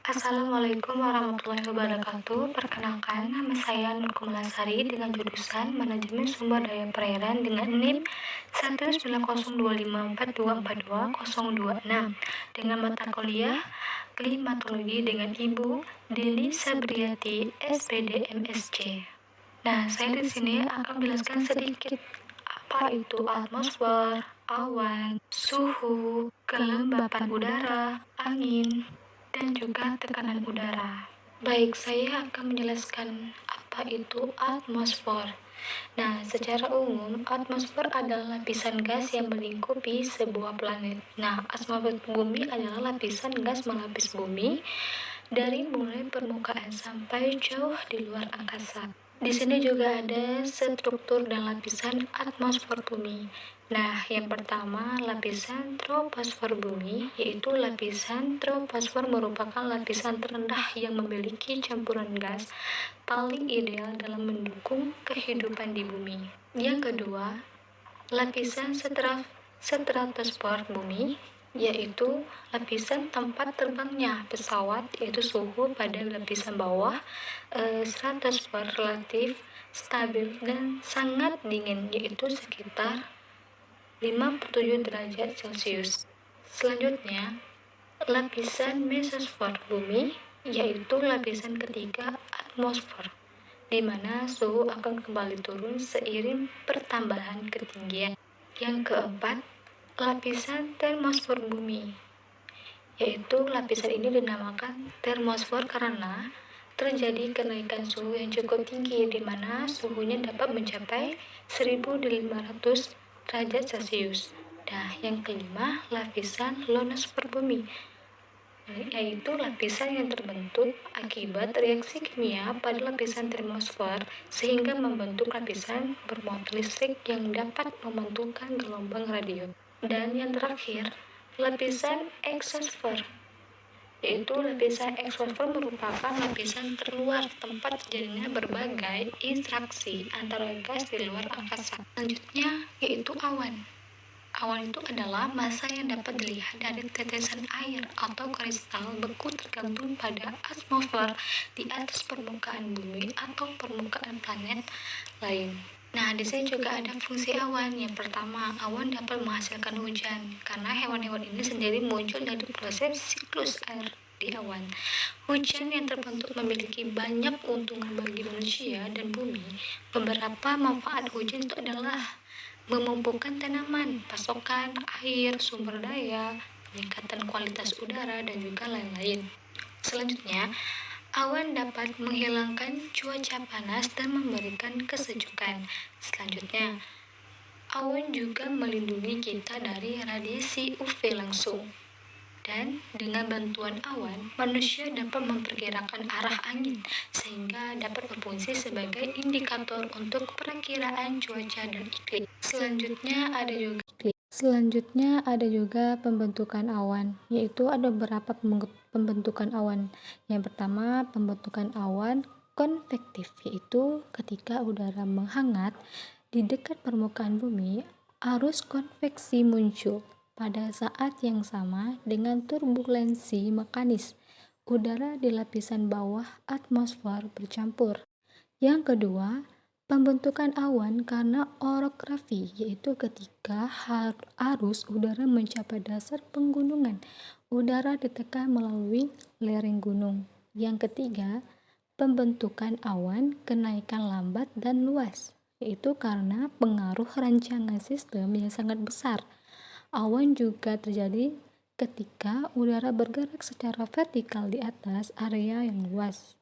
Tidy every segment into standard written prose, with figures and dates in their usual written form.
Assalamualaikum warahmatullahi wabarakatuh. Perkenalkan, nama saya Nur Kumalasari dengan jurusan Manajemen Sumber Daya Perairan dengan NIM 19024242026 dengan mata kuliah Klimatologi dengan Ibu Deni Sabriati, SPD MSc. Nah, saya di sini akan menjelaskan sedikit apa itu atmosfer, awan, suhu, kelembapan udara, angin, dan juga tekanan udara. Baik, saya akan menjelaskan apa itu atmosfer. Nah, secara umum, atmosfer adalah lapisan gas yang melingkupi sebuah planet. Nah, atmosfer bumi adalah lapisan gas melapis bumi dari mulai permukaan sampai jauh di luar angkasa. Di sini juga ada struktur dan lapisan atmosfer bumi. Nah, yang pertama, lapisan troposfer bumi, yaitu lapisan troposfer merupakan lapisan terendah yang memiliki campuran gas paling ideal dalam mendukung kehidupan di bumi. Yang kedua, lapisan stratosfer bumi, yaitu lapisan tempat terbangnya pesawat, yaitu suhu pada lapisan bawah stratosfer relatif stabil dan sangat dingin, yaitu sekitar 57 derajat Celcius. Selanjutnya, lapisan mesosfer bumi, yaitu lapisan ketiga atmosfer, di mana suhu akan kembali turun seiring pertambahan ketinggian. Yang keempat, lapisan termosfer bumi, yaitu lapisan ini dinamakan termosfer karena terjadi kenaikan suhu yang cukup tinggi, di mana suhunya dapat mencapai 1500 derajat Celcius. Nah, yang kelima, lapisan ionosfer bumi, yaitu lapisan yang terbentuk akibat reaksi kimia pada lapisan termosfer sehingga membentuk lapisan bermotor listrik yang dapat memantulkan gelombang radio. Dan yang terakhir, lapisan eksosfer, yaitu lapisan eksosfer merupakan lapisan terluar tempat terjadinya berbagai interaksi antara gas di luar angkasa. Selanjutnya yaitu awan. Awan itu adalah massa yang dapat dilihat dari tetesan air atau kristal beku tergantung pada atmosfer di atas permukaan bumi atau permukaan planet lain. Nah, di sini juga ada fungsi awan. Yang pertama, awan dapat menghasilkan hujan karena hewan-hewan ini sendiri muncul dari proses siklus air di awan. Hujan yang terbentuk memiliki banyak keuntungan bagi manusia dan bumi. Beberapa manfaat hujan itu adalah memumpukan tanaman, pasokan air, sumber daya, peningkatan kualitas udara, dan juga lain-lain. Selanjutnya, awan dapat menghilangkan cuaca panas dan memberikan kesejukan. Selanjutnya, awan juga melindungi kita dari radiasi UV langsung. Dan dengan bantuan awan, manusia dapat memperkirakan arah angin sehingga dapat berfungsi sebagai indikator untuk perakiraan cuaca dan iklim. Selanjutnya ada juga pembentukan awan, yaitu ada beberapa pembentukan awan. Yang pertama, pembentukan awan konvektif, yaitu ketika udara menghangat di dekat permukaan bumi, arus konveksi muncul. Pada saat yang sama dengan turbulensi mekanis, udara di lapisan bawah atmosfer bercampur. Yang kedua, pembentukan awan karena orografi, yaitu ketika arus udara mencapai dasar penggunungan, udara ditekan melalui lereng gunung. Yang ketiga, pembentukan awan kenaikan lambat dan luas, yaitu karena pengaruh rancangan sistem yang sangat besar. Awan juga terjadi ketika udara bergerak secara vertikal di atas area yang luas.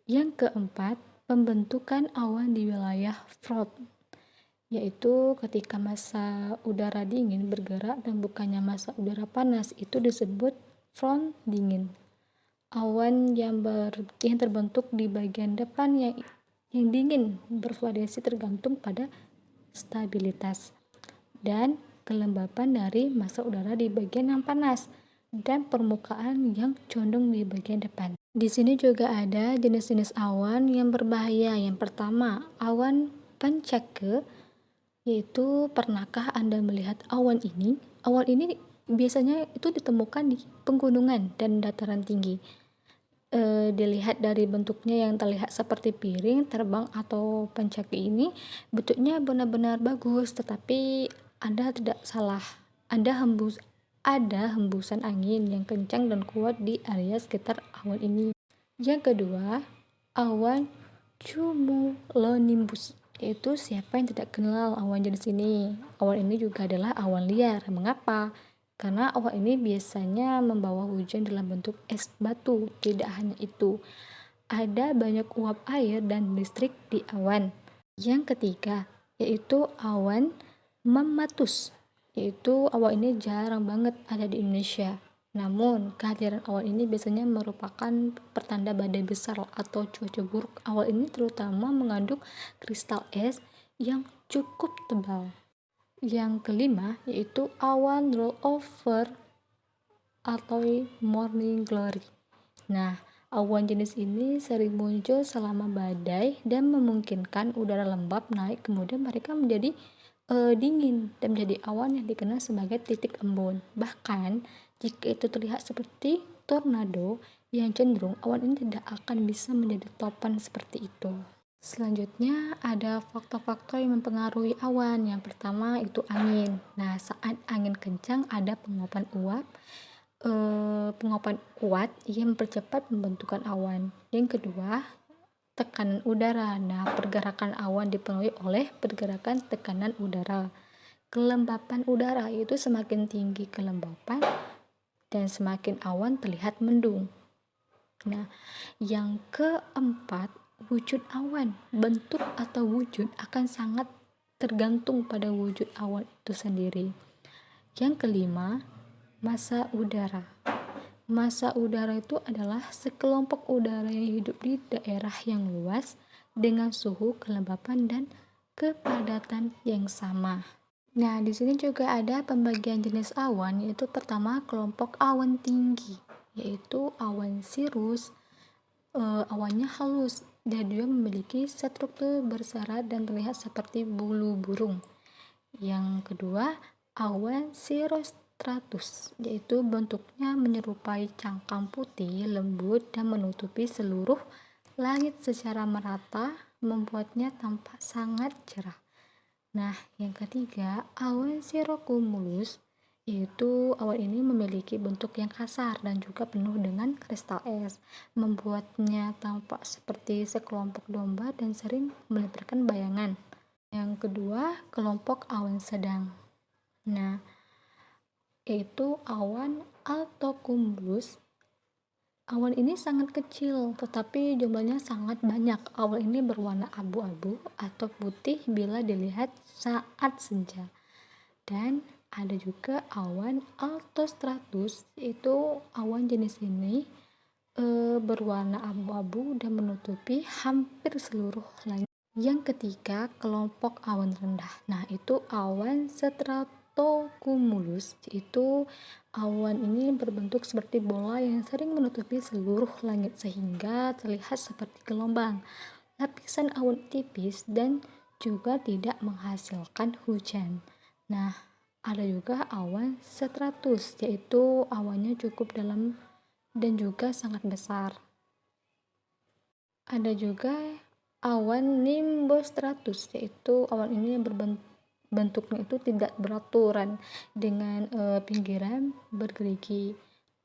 Yang keempat, pembentukan awan di wilayah front, yaitu ketika massa udara dingin bergerak dan bukannya massa udara panas, itu disebut front dingin. Awan yang terbentuk di bagian depan yang dingin bervariasi tergantung pada stabilitas dan kelembapan dari massa udara di bagian yang panas dan permukaan yang condong di bagian depan. Di sini juga ada jenis-jenis awan yang berbahaya. Yang pertama, awan pancake, yaitu pernahkah Anda melihat awan ini? Awan ini biasanya itu ditemukan di pegunungan dan dataran tinggi. Dilihat dari bentuknya yang terlihat seperti piring terbang atau pancaki ini, bentuknya benar-benar bagus, tetapi Anda tidak salah. Ada hembusan angin yang kencang dan kuat di area sekitar awan ini. Yang kedua, awan cumulonimbus. Yaitu siapa yang tidak kenal awan jenis ini? Awan ini juga adalah awan liar. Mengapa? Karena awan ini biasanya membawa hujan dalam bentuk es batu. Tidak hanya itu, ada banyak uap air dan listrik di awan. Yang ketiga, yaitu awan mematus. Yaitu awan ini jarang banget ada di Indonesia. Namun, kehadiran awan ini biasanya merupakan pertanda badai besar atau cuaca buruk. Awan ini terutama mengandung kristal es yang cukup tebal. Yang kelima, yaitu awan rollover atau morning glory. Nah, awan jenis ini sering muncul selama badai dan memungkinkan udara lembab naik, kemudian mereka menjadi dingin dan menjadi awan yang dikenal sebagai titik embun. Bahkan, jika itu terlihat seperti tornado, yang cenderung awan ini tidak akan bisa menjadi topan seperti itu. Selanjutnya ada faktor-faktor yang mempengaruhi awan. Yang pertama itu angin. Nah, saat angin kencang ada penguapan kuat yang mempercepat pembentukan awan. Yang kedua, tekanan udara. Nah, pergerakan awan dipengaruhi oleh pergerakan tekanan udara. Kelembapan udara, itu semakin tinggi kelembapan dan semakin awan terlihat mendung. Nah, yang keempat, wujud awan. Bentuk atau wujud akan sangat tergantung pada wujud awan itu sendiri. Yang kelima, massa udara. Massa udara itu adalah sekelompok udara yang hidup di daerah yang luas dengan suhu, kelembapan, dan kepadatan yang sama. Nah, di sini juga ada pembagian jenis awan, yaitu pertama kelompok awan tinggi, yaitu awan cirrus. Awannya halus dan juga memiliki struktur berserat dan terlihat seperti bulu burung. Yang kedua, awan cirrostratus, yaitu bentuknya menyerupai cangkang putih lembut dan menutupi seluruh langit secara merata, membuatnya tampak sangat cerah. Nah, yang ketiga, awan cirrocumulus, yaitu awan ini memiliki bentuk yang kasar dan juga penuh dengan kristal es, membuatnya tampak seperti sekelompok domba dan sering melemparkan bayangan. Yang kedua, kelompok awan sedang. Nah, yaitu awan altocumulus. Awan ini sangat kecil, tetapi jumlahnya sangat banyak. Awan ini berwarna abu-abu atau putih bila dilihat saat senja. Dan ada juga awan altostratus, yaitu awan jenis ini berwarna abu-abu dan menutupi hampir seluruh langit. Yang ketiga, kelompok awan rendah. Nah, itu awan stratocumulus, yaitu awan ini berbentuk seperti bola yang sering menutupi seluruh langit sehingga terlihat seperti gelombang. Lapisan awan tipis dan juga tidak menghasilkan hujan. Nah, ada juga awan stratus, yaitu awannya cukup dalam dan juga sangat besar. Ada juga awan nimbostratus, yaitu awan ini yang bentuknya itu tidak beraturan dengan pinggiran bergerigi.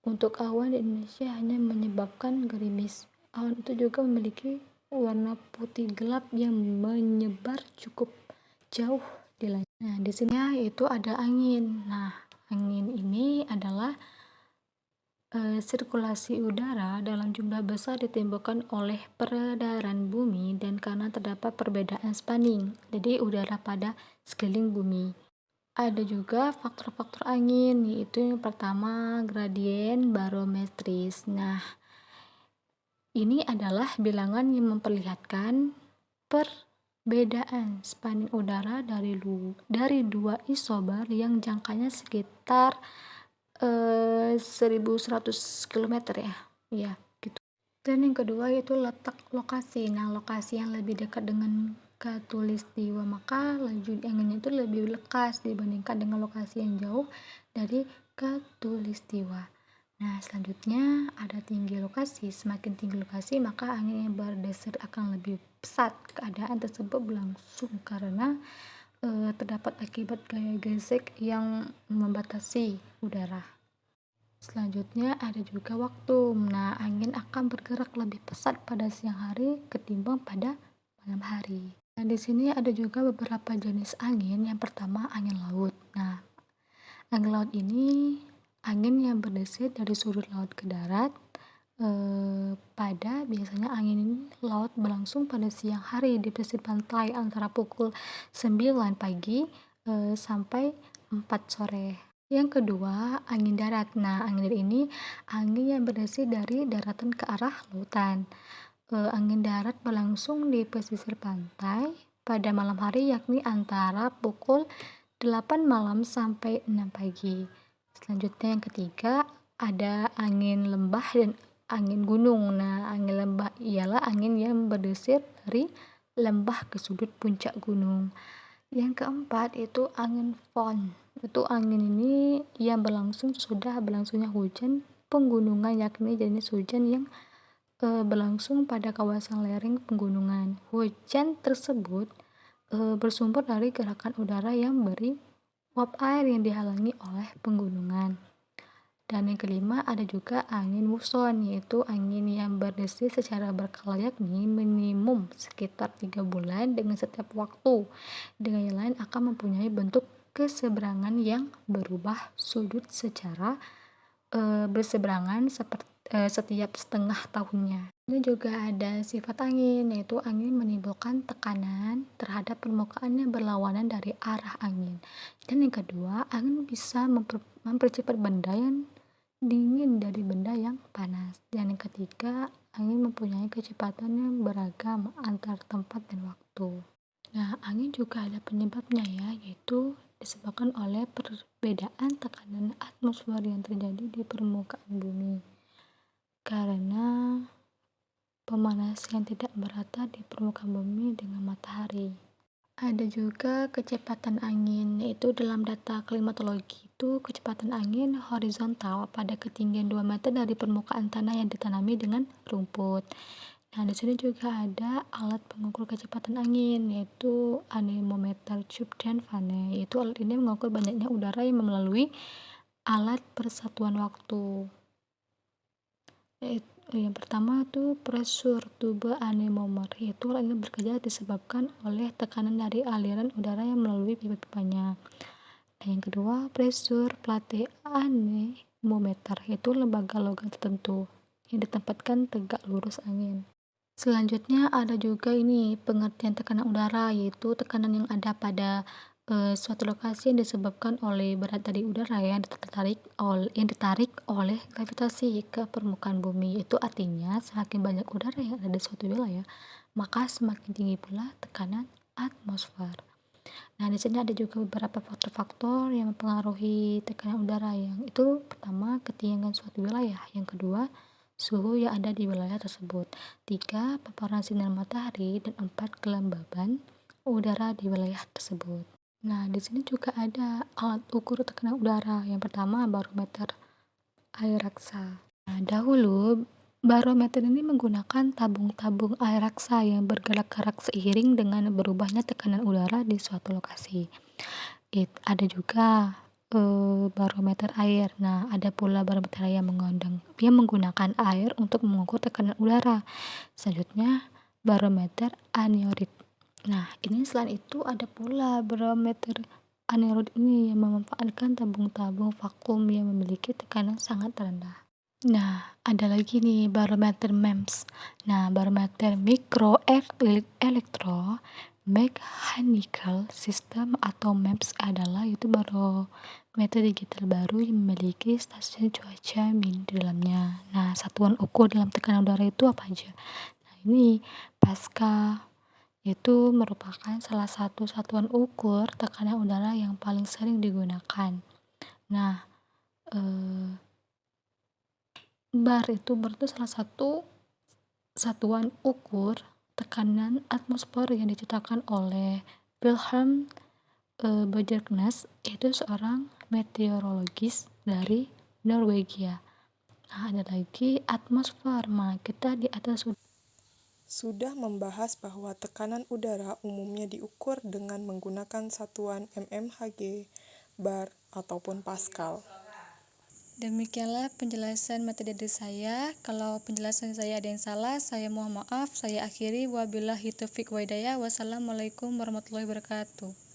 Untuk awan di Indonesia hanya menyebabkan gerimis. Awan itu juga memiliki warna putih gelap yang menyebar cukup jauh di langit. Nah, di sini itu ada angin. Nah, angin ini adalah sirkulasi udara dalam jumlah besar ditimbulkan oleh peredaran bumi dan karena terdapat perbedaan spanning, jadi udara pada sekeliling bumi. Ada juga faktor-faktor angin, yaitu yang pertama gradien barometris. Nah, ini adalah bilangan yang memperlihatkan perbedaan spanning udara dari dua isobar yang jangkanya sekitar 1100 km ya gitu. Dan yang kedua yaitu letak lokasi. Nah, lokasi yang lebih dekat dengan khatulistiwa maka laju anginnya itu lebih lekas dibandingkan dengan lokasi yang jauh dari Khatulistiwa. Nah, selanjutnya ada tinggi lokasi. Semakin tinggi lokasi, maka angin yang berdesir akan lebih pesat. Keadaan tersebut berlangsung karena terdapat akibat gaya gesek yang membatasi udara. Selanjutnya ada juga waktu. Nah, angin akan bergerak lebih pesat pada siang hari ketimbang pada malam hari. Nah, di sini ada juga beberapa jenis angin. Yang pertama, angin laut. Nah, angin laut ini angin yang berdesir dari sudut laut ke darat. Pada biasanya angin laut berlangsung pada siang hari di pesisir pantai antara pukul 9 pagi sampai 4 sore. Yang kedua, angin darat. Nah, angin darat ini angin yang berdesir dari daratan ke arah lautan. Angin darat berlangsung di pesisir pantai pada malam hari, yakni antara pukul 8 malam sampai 6 pagi. Selanjutnya yang ketiga, ada angin lembah dan angin gunung. Nah, angin lembah ialah angin yang berdesir dari lembah ke sudut puncak gunung. Yang keempat itu angin fon. Itu angin ini yang berlangsung sudah berlangsungnya hujan penggunungan, yakni jenis hujan yang berlangsung pada kawasan lereng penggunungan. Hujan tersebut bersumber dari gerakan udara yang beri uap air yang dihalangi oleh penggunungan. Dan yang kelima ada juga angin muson, yaitu angin yang berdesir secara berkala, yakni minimum sekitar 3 bulan dengan setiap waktu. Dengan yang lain akan mempunyai bentuk keseberangan yang berubah sudut secara berseberangan setiap setengah tahunnya. Ini juga ada sifat angin, yaitu angin menimbulkan tekanan terhadap permukaan yang berlawanan dari arah angin. Dan yang kedua, angin bisa mempercepat benda yang dingin dari benda yang panas. Dan yang ketiga, angin mempunyai kecepatan yang beragam antar tempat dan waktu. Nah, angin juga ada penyebabnya ya, yaitu disebabkan oleh perbedaan tekanan atmosfer yang terjadi di permukaan bumi karena pemanasan yang tidak merata di permukaan bumi dengan matahari. Ada juga kecepatan angin, yaitu dalam data klimatologi itu kecepatan angin horizontal pada ketinggian 2 meter dari permukaan tanah yang ditanami dengan rumput. Nah, di sini juga ada alat pengukur kecepatan angin, yaitu anemometer tube dan vane. Yaitu alat ini mengukur banyaknya udara yang melalui alat persatuan waktu. Yang pertama itu pressure tube anemometer, yaitu alat ini bekerja disebabkan oleh tekanan dari aliran udara yang melalui pipa-pipanya. Dan yang kedua, pressure plate anemometer, yaitu lembaga logam tertentu yang ditempatkan tegak lurus angin. Selanjutnya ada juga ini pengertian tekanan udara, yaitu tekanan yang ada pada suatu lokasi yang disebabkan oleh berat dari udara yang ditarik oleh gravitasi ke permukaan bumi. Itu artinya semakin banyak udara yang ada di suatu wilayah, maka semakin tinggi pula tekanan atmosfer. Nah, di sini ada juga beberapa faktor-faktor yang mempengaruhi tekanan udara, yang itu pertama ketinggian suatu wilayah, yang kedua suhu yang ada di wilayah tersebut, 3 paparan sinar matahari, dan 4 kelembaban udara di wilayah tersebut. Nah, di sini juga ada alat ukur tekanan udara. Yang pertama barometer air raksa. Nah, dahulu barometer ini menggunakan tabung-tabung air raksa yang bergerak-gerak seiring dengan berubahnya tekanan udara di suatu lokasi. Ada juga barometer air. Nah, ada pula barometer yang menggunakan air untuk mengukur tekanan udara. Selanjutnya, barometer aneroid. Nah, ini selain itu ada pula barometer aneroid ini yang memanfaatkan tabung-tabung vakum yang memiliki tekanan sangat rendah. Nah, ada lagi nih barometer MEMS. Nah, barometer mikroelektro mechanical system atau MEMS adalah itu barometer digital baru yang memiliki stasiun cuaca mini di dalamnya. Nah, satuan ukur dalam tekanan udara itu apa aja? Nah, ini Pascal itu merupakan salah satu satuan ukur tekanan udara yang paling sering digunakan. Nah, bar itu salah satu satuan ukur tekanan atmosfer yang diciptakan oleh Wilhelm Beijerinck, yaitu seorang meteorologis dari Norwegia. Nah, ada lagi atmosfer. Nah, kita di atas Sudah membahas bahwa tekanan udara umumnya diukur dengan menggunakan satuan mmHg, bar, ataupun Pascal. Demikianlah penjelasan materi dari saya. Kalau penjelasan saya ada yang salah, saya mohon maaf. Saya akhiri. Wabillahi taufiq wa hidayah. Wassalamualaikum warahmatullahi wabarakatuh.